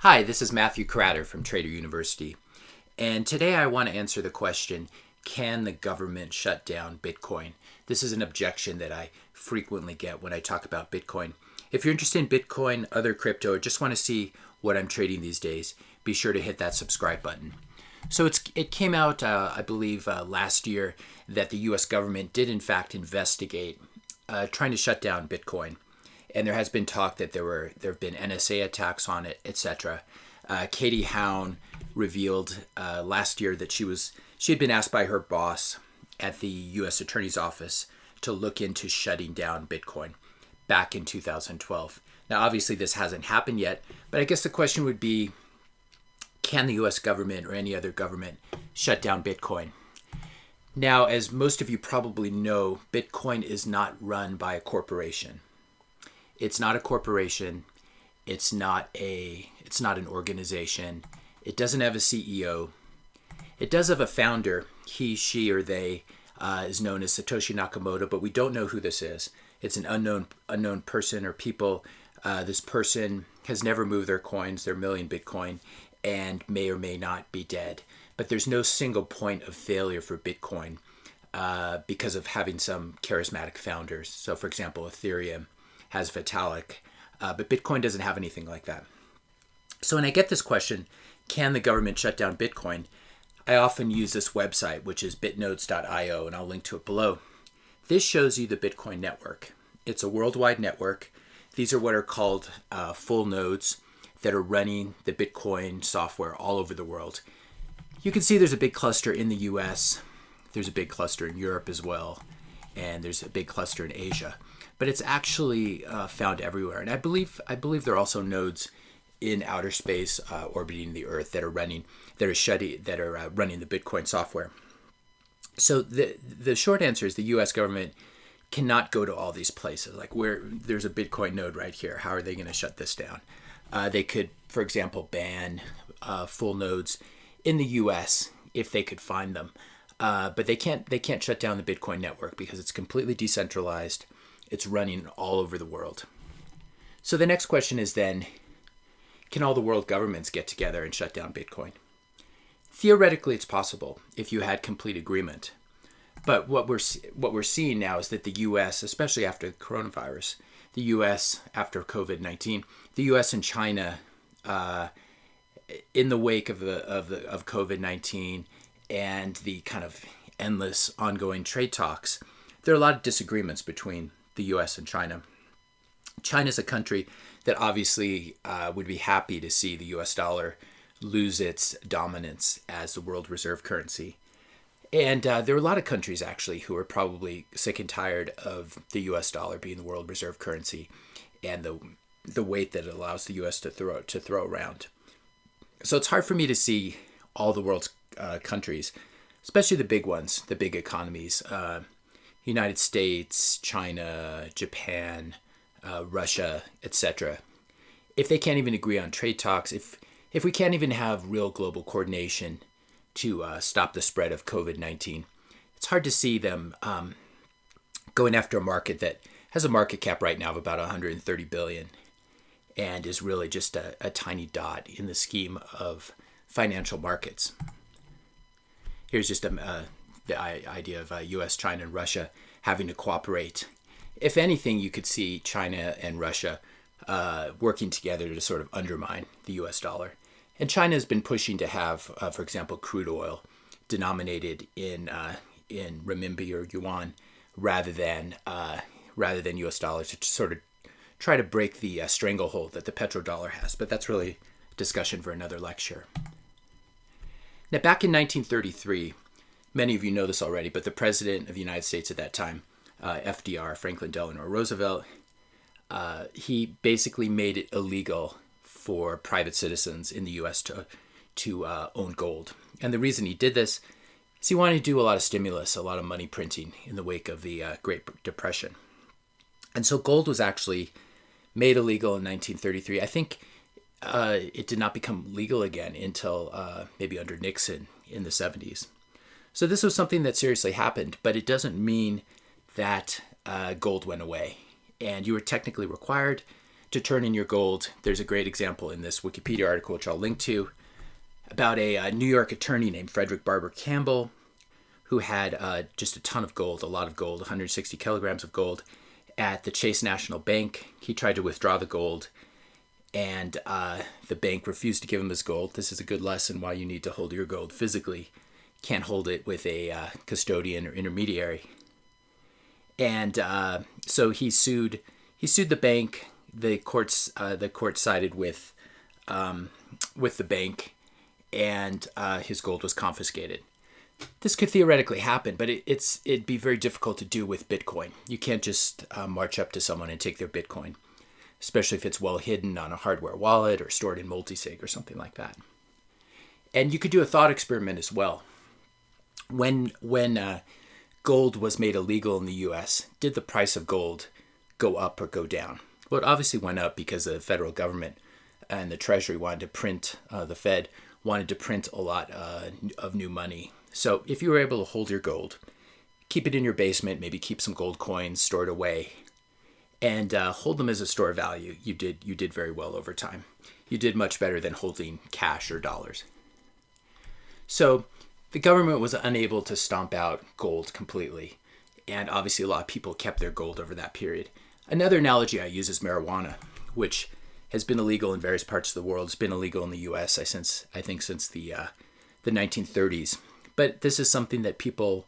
Hi, this is Matthew Cratter from Trader University, and today I want to answer the question, can the government shut down Bitcoin? This is an objection that I frequently get when I talk about Bitcoin. If you're interested in Bitcoin, other crypto, or just want to see what I'm trading these days, be sure to hit that subscribe button. So it came out, I believe, last year that the U.S. government did in fact investigate trying to shut down Bitcoin. And there has been talk that there have been NSA attacks on it, etc. Katie Hown revealed last year that she had been asked by her boss at the U.S. Attorney's Office to look into shutting down Bitcoin back in 2012. Now, obviously, this hasn't happened yet, but I guess the question would be, can the U.S. government or any other government shut down Bitcoin? Now, as most of you probably know, Bitcoin is not run by a corporation. It's not a corporation. It's not an organization. It doesn't have a CEO. It does have a founder. He, she, or they is known as Satoshi Nakamoto, but we don't know who this is. It's an unknown person or people. This person has never moved their coins, their million Bitcoin, and may or may not be dead. But there's no single point of failure for Bitcoin because of having some charismatic founders. So, for example, Ethereum has Vitalik, but Bitcoin doesn't have anything like that. So when I get this question, can the government shut down Bitcoin? I often use this website, which is bitnodes.io, and I'll link to it below. This shows you the Bitcoin network. It's a worldwide network. These are what are called full nodes that are running the Bitcoin software all over the world. You can see there's a big cluster in the US, there's a big cluster in Europe as well, and there's a big cluster in Asia. But it's actually found everywhere, and I believe there are also nodes in outer space orbiting the Earth that are running the Bitcoin software. So the short answer is the U.S. government cannot go to all these places. Like where there's a Bitcoin node right here, how are they going to shut this down? They could, for example, ban full nodes in the U.S. if they could find them, but they can't shut down the Bitcoin network because it's completely decentralized. It's running all over the world. So the next question is then, can all the world governments get together and shut down Bitcoin? Theoretically, it's possible if you had complete agreement. But what we're seeing now is that the U.S., especially after the coronavirus, the U.S. after COVID-19, the U.S. and China, in the wake of COVID-19 and the kind of endless ongoing trade talks, there are a lot of disagreements between the U.S. and China. China's a country that obviously would be happy to see the U.S. dollar lose its dominance as the world reserve currency. And there are a lot of countries actually who are probably sick and tired of the U.S. dollar being the world reserve currency and the weight that it allows the U.S. to throw around. So it's hard for me to see all the world's countries, especially the big ones, the big economies, United States, China, Japan, Russia, etc. If they can't even agree on trade talks, if we can't even have real global coordination to stop the spread of COVID-19, it's hard to see them going after a market that has a market cap right now of about 130 billion and is really just a tiny dot in the scheme of financial markets. Here's just the idea of U.S., China, and Russia having to cooperate. If anything, you could see China and Russia working together to sort of undermine the U.S. dollar. And China has been pushing to have, for example, crude oil denominated in renminbi or yuan rather than U.S. dollars to sort of try to break the stranglehold that the petrodollar has. But that's really a discussion for another lecture. Now, back in 1933, many of you know this already, but the president of the United States at that time, FDR, Franklin Delano Roosevelt, he basically made it illegal for private citizens in the U.S. to own gold. And the reason he did this is he wanted to do a lot of stimulus, a lot of money printing in the wake of the Great Depression. And so gold was actually made illegal in 1933. I think it did not become legal again until maybe under Nixon in the 70s. So this was something that seriously happened, but it doesn't mean that gold went away. And you were technically required to turn in your gold. There's a great example in this Wikipedia article, which I'll link to, about a New York attorney named Frederick Barber Campbell, who had just a ton of gold, a lot of gold, 160 kilograms of gold, at the Chase National Bank. He tried to withdraw the gold, and the bank refused to give him his gold. This is a good lesson why you need to hold your gold physically. Can't hold it with a custodian or intermediary. And so he sued the bank. The court sided with the bank, and his gold was confiscated. This could theoretically happen, but it'd be very difficult to do with Bitcoin. You can't just march up to someone and take their Bitcoin, especially if it's well hidden on a hardware wallet or stored in multisig or something like that. And you could do a thought experiment as well. When gold was made illegal in the U.S., did the price of gold go up or go down? Well, it obviously went up because the federal government and the Treasury wanted to print, the Fed wanted to print a lot of new money. So if you were able to hold your gold, keep it in your basement, maybe keep some gold coins stored away, and hold them as a store of value, you did very well over time. You did much better than holding cash or dollars. So the government was unable to stomp out gold completely, and obviously a lot of people kept their gold over that period. Another analogy I use is marijuana, which has been illegal in various parts of the world. It's been illegal in the U.S. I think since the 1930s. But this is something that people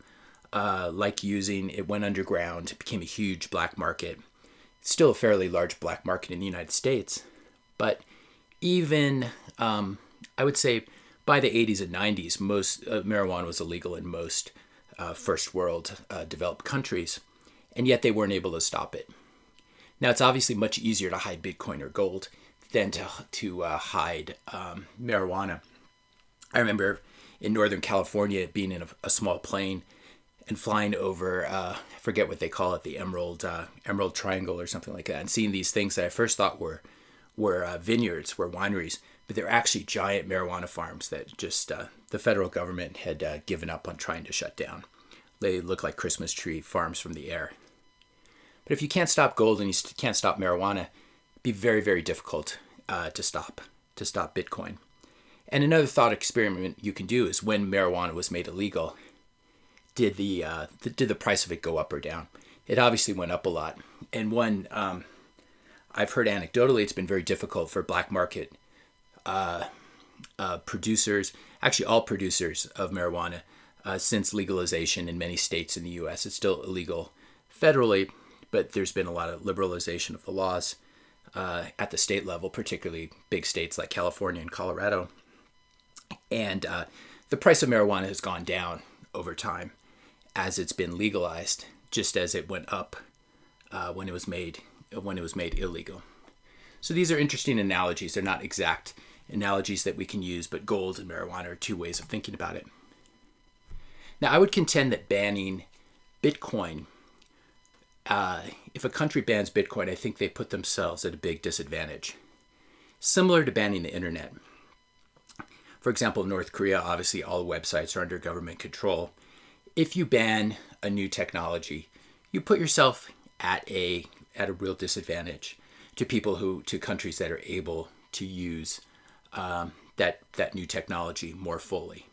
like using. It went underground. It became a huge black market. It's still a fairly large black market in the United States. But even, I would say, by the 80s and 90s, most marijuana was illegal in most first world developed countries. And yet they weren't able to stop it. Now, it's obviously much easier to hide Bitcoin or gold than to hide marijuana. I remember in Northern California being in a small plane and flying over, I forget what they call it, the Emerald Triangle or something like that, and seeing these things that I first thought were vineyards, were wineries, but they're actually giant marijuana farms that just the federal government had given up on trying to shut down. They look like Christmas tree farms from the air. But if you can't stop gold and you can't stop marijuana, it'd be very, very difficult to stop Bitcoin. And another thought experiment you can do is when marijuana was made illegal, did the price of it go up or down? It obviously went up a lot. And one, I've heard anecdotally, it's been very difficult for black market producers, actually all producers of marijuana, since legalization in many states in the U.S. It's still illegal federally, but there's been a lot of liberalization of the laws at the state level, particularly big states like California and Colorado. And the price of marijuana has gone down over time as it's been legalized, just as it went up when it was made illegal. So these are interesting analogies. They're not exact analogies that we can use, but gold and marijuana are two ways of thinking about it. Now, I would contend that banning Bitcoin, if a country bans Bitcoin, I think they put themselves at a big disadvantage. Similar to banning the internet. For example, North Korea, obviously all websites are under government control. If you ban a new technology, you put yourself at a real disadvantage to countries that are able to use that new technology more fully.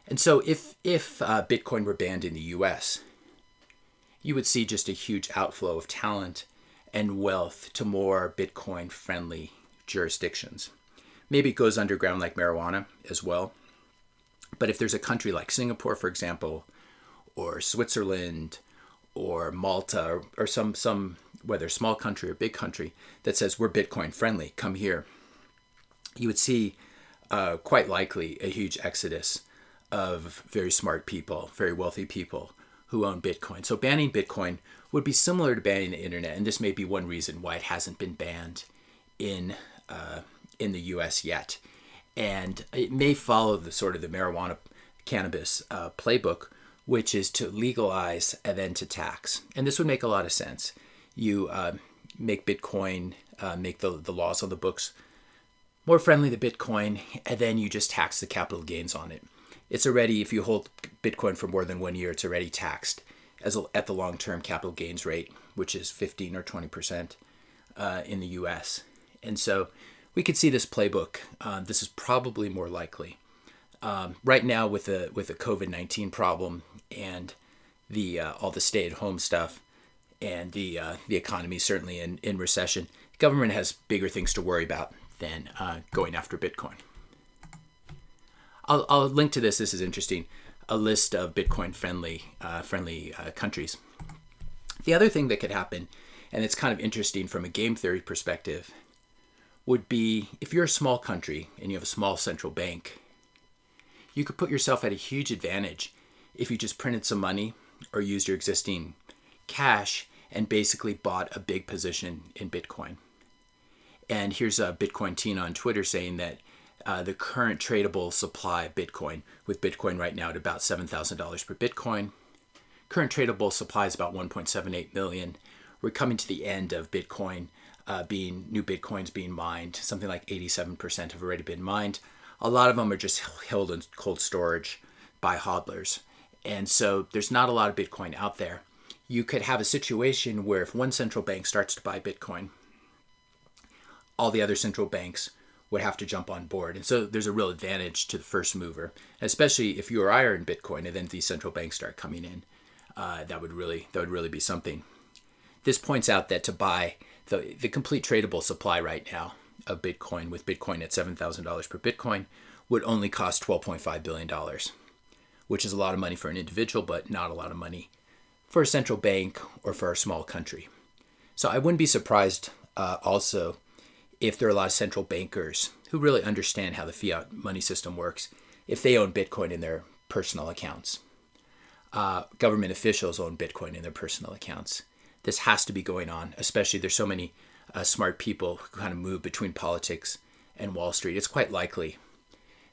And so if Bitcoin were banned in the US, you would see just a huge outflow of talent and wealth to more Bitcoin-friendly jurisdictions. Maybe it goes underground like marijuana as well. But if there's a country like Singapore, for example, or Switzerland, or Malta, or some whether small country or big country, that says we're Bitcoin friendly, come here, you would see quite likely a huge exodus of very smart people, very wealthy people who own Bitcoin. So banning Bitcoin would be similar to banning the internet, and this may be one reason why it hasn't been banned in the U.S. yet. And it may follow the sort of the marijuana cannabis playbook, which is to legalize and then to tax. And this would make a lot of sense. You make Bitcoin, make the laws on the books more friendly to Bitcoin, and then you just tax the capital gains on it. It's already, if you hold Bitcoin for more than 1 year, it's already taxed at the long-term capital gains rate, which is 15 or 20%. in the U.S. And so we could see this playbook. This is probably more likely. Right now with the COVID-19 problem and the all the stay-at-home stuff and the economy certainly in recession, government has bigger things to worry about than going after Bitcoin. I'll link to this. This is interesting. A list of Bitcoin friendly countries. The other thing that could happen, and it's kind of interesting from a game theory perspective, would be if you're a small country and you have a small central bank, you could put yourself at a huge advantage if you just printed some money or used your existing cash and basically bought a big position in Bitcoin. And here's Bitcoin Tina on Twitter saying that the current tradable supply of Bitcoin, with Bitcoin right now at about $7,000 per Bitcoin, current tradable supply is about 1.78 million. We're coming to the end of Bitcoin new Bitcoins being mined. Something like 87% have already been mined. A lot of them are just held in cold storage by hodlers. And so there's not a lot of Bitcoin out there. You could have a situation where if one central bank starts to buy Bitcoin, all the other central banks would have to jump on board. And so there's a real advantage to the first mover, especially if you or I are in Bitcoin and then these central banks start coming in. That would really be something. This points out that to buy the complete tradable supply right now of Bitcoin, with Bitcoin at $7,000 per Bitcoin, would only cost $12.5 billion, which is a lot of money for an individual, but not a lot of money for a central bank or for a small country. So I wouldn't be surprised also if there are a lot of central bankers who really understand how the fiat money system works, if they own Bitcoin in their personal accounts. Government officials own Bitcoin in their personal accounts. This has to be going on, especially there's so many smart people who kind of move between politics and Wall Street. It's quite likely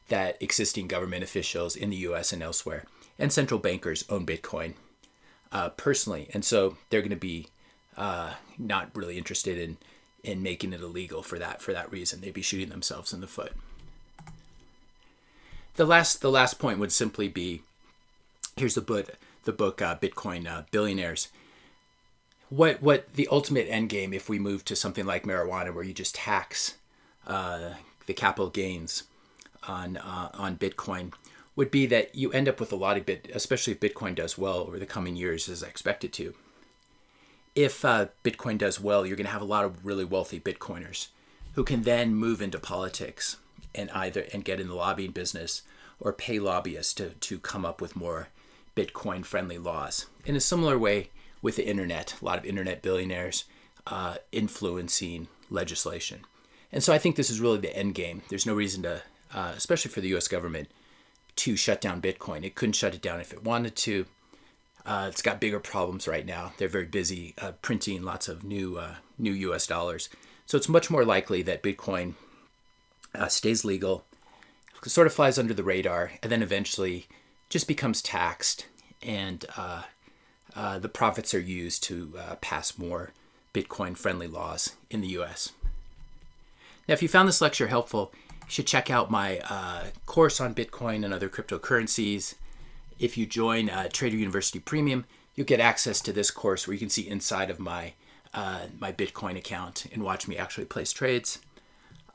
that existing government officials in the U.S. and elsewhere and central bankers own Bitcoin personally. And so they're going to be not really interested in making it illegal for that reason. They'd be shooting themselves in the foot. The last point would simply be, here's the book Bitcoin Billionaires. What the ultimate end game, if we move to something like marijuana, where you just tax the capital gains on Bitcoin, would be that you end up with a lot of especially if Bitcoin does well over the coming years, as I expect it to. If Bitcoin does well, you're going to have a lot of really wealthy Bitcoiners who can then move into politics and get in the lobbying business or pay lobbyists to come up with more Bitcoin-friendly laws. In a similar way with the internet, a lot of internet billionaires influencing legislation. And so I think this is really the end game. There's no reason to, especially for the U.S. government, to shut down Bitcoin. It couldn't shut it down if it wanted to. It's got bigger problems right now. They're very busy printing lots of new U.S. dollars. So it's much more likely that Bitcoin stays legal, sort of flies under the radar, and then eventually just becomes taxed, and the profits are used to pass more Bitcoin-friendly laws in the U.S. Now, if you found this lecture helpful, you should check out my course on Bitcoin and other cryptocurrencies. If you join Trader University Premium, you'll get access to this course where you can see inside of my Bitcoin account and watch me actually place trades,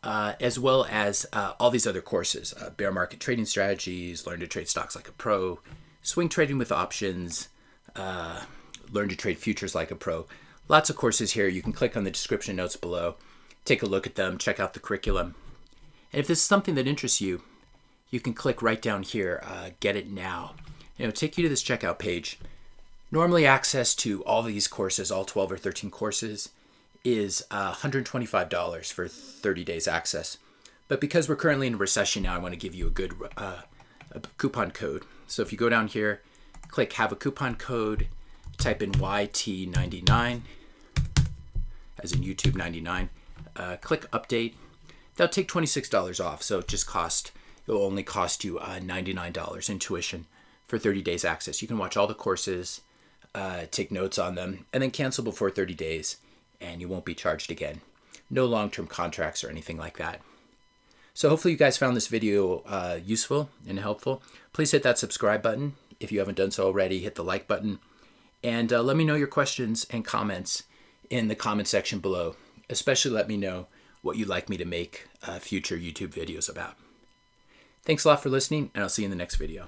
as well as all these other courses, bear market trading strategies, learn to trade stocks like a pro, swing trading with options, learn to trade futures like a pro. Lots of courses here. You can click on the description notes below, take a look at them, check out the curriculum. And if this is something that interests you, you can click right down here, get it now. It'll take you to this checkout page. Normally access to all these courses, all 12 or 13 courses, is $125 for 30 days access. But because we're currently in a recession now, I want to give you a good a coupon code. So if you go down here, click have a coupon code, type in YT99, as in YouTube 99, click update. That'll take $26 off, so it'll only cost you $99 in tuition for 30 days access. You can watch all the courses, take notes on them, and then cancel before 30 days, and you won't be charged again. No long-term contracts or anything like that. So hopefully you guys found this video useful and helpful. Please hit that subscribe button. If you haven't done so already, hit the like button. And let me know your questions and comments in the comment section below. Especially let me know what you'd like me to make future YouTube videos about. Thanks a lot for listening, and I'll see you in the next video.